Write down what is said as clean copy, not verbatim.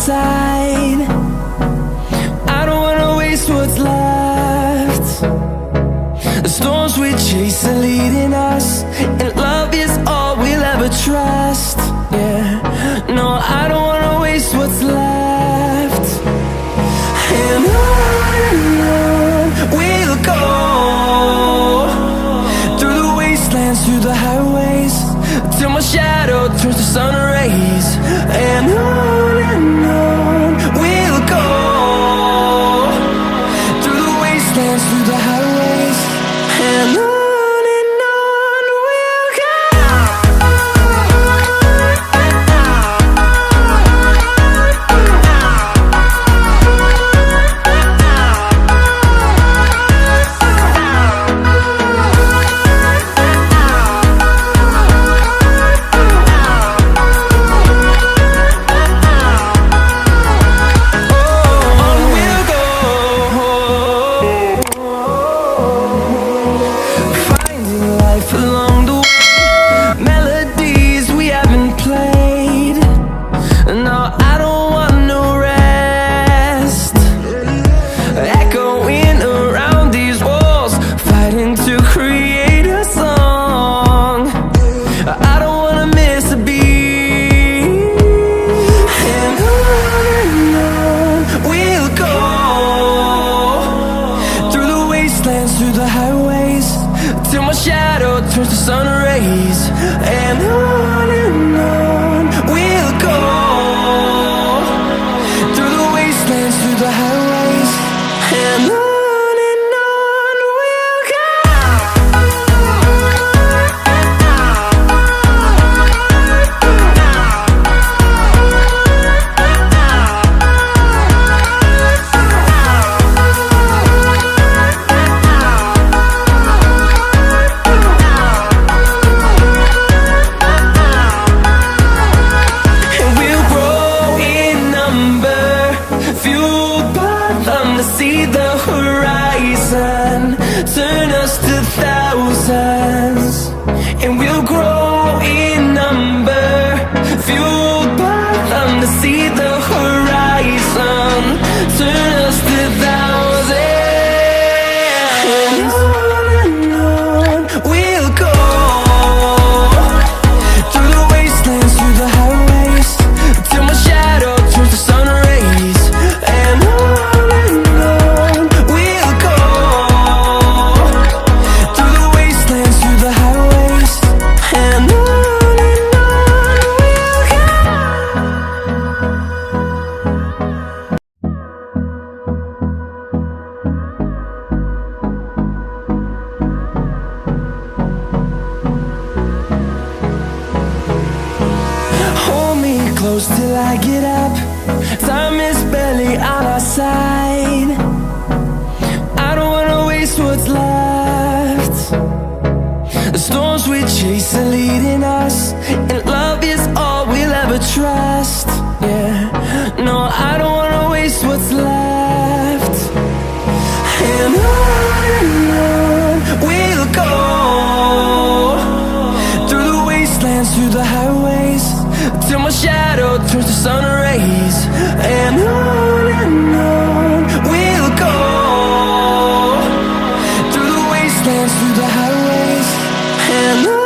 side. I don't wanna waste what's left. The storms we chase are leading us, and love is all we'll ever trust. Yeah, no, I don't wanna waste what's left. And on we'll go, through the wastelands, through the highways, till my shadow turns to sun rays. And on we'll go, through the wastelands, through the highways, and on we'll go. Along the way, melodies we haven't played. No, I don't want no rest. Echoing around these walls, fighting to create a song. I don't wanna miss a beat. And on we'll go, through the wastelands, through the highways, till my shadow turns to sun rays. And on we'll go, through the wastelands, through the highways, and on we'll go. To see the horizon turn us to thousands, and we'll grow in number, fueled by them. To see the horizon turn us to thousands, and on we'll go, through the wastelands, through the highways, till my shadow turns to sun rays. And close till I get up, time is barely on our side. I don't wanna waste what's left. The storms we chase are leading us, and love is all we'll ever trust. Yeah, no, I don't wanna waste what's left. And on we'll go, through the wastelands, through the highways, till my shadow turns to sun rays. And on we'll go, through the wastelands, through the highways, and on.